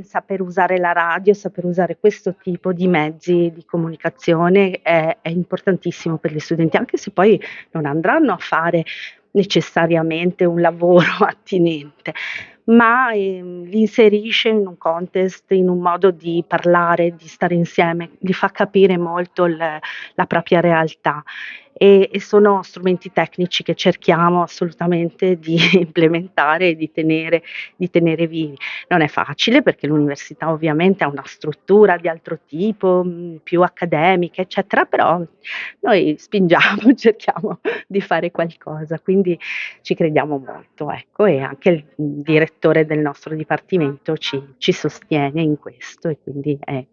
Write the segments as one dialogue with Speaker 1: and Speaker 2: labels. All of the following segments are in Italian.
Speaker 1: Saper usare la radio, saper usare questo tipo di mezzi di comunicazione è importantissimo per gli studenti, anche se poi non andranno a fare necessariamente un lavoro attinente, ma li inserisce in un context, in un modo di parlare, di stare insieme, gli fa capire molto la propria realtà e sono strumenti tecnici che cerchiamo assolutamente di implementare e di tenere vivi. Non è facile perché l'università ovviamente ha una struttura di altro tipo, più accademica, eccetera, però noi spingiamo, cerchiamo di fare qualcosa, quindi ci crediamo molto, ecco, e anche il direttore del nostro dipartimento ci sostiene in questo e quindi è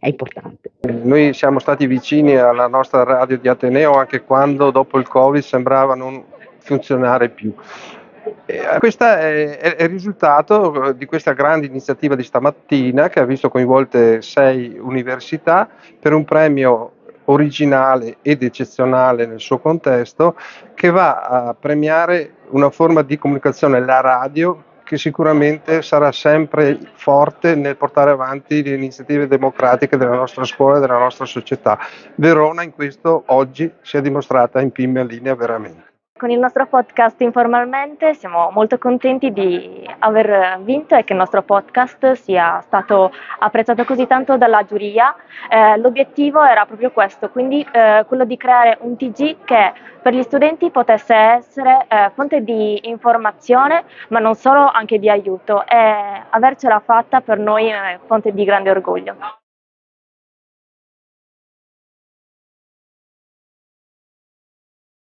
Speaker 1: importante.
Speaker 2: Noi siamo stati vicini alla nostra radio di Ateneo anche quando dopo il Covid sembrava non funzionare più. Questo è il risultato di questa grande iniziativa di stamattina che ha visto coinvolte 6 università per un premio originale ed eccezionale nel suo contesto, che va a premiare una forma di comunicazione, la radio, che sicuramente sarà sempre forte nel portare avanti le iniziative democratiche della nostra scuola e della nostra società. Verona in questo oggi si è dimostrata in prima linea veramente.
Speaker 3: Con il nostro podcast Informalmente siamo molto contenti di aver vinto e che il nostro podcast sia stato apprezzato così tanto dalla giuria. L'obiettivo era proprio questo, quindi quello di creare un TG che per gli studenti potesse essere fonte di informazione, ma non solo, anche di aiuto, e avercela fatta per noi è fonte di grande orgoglio.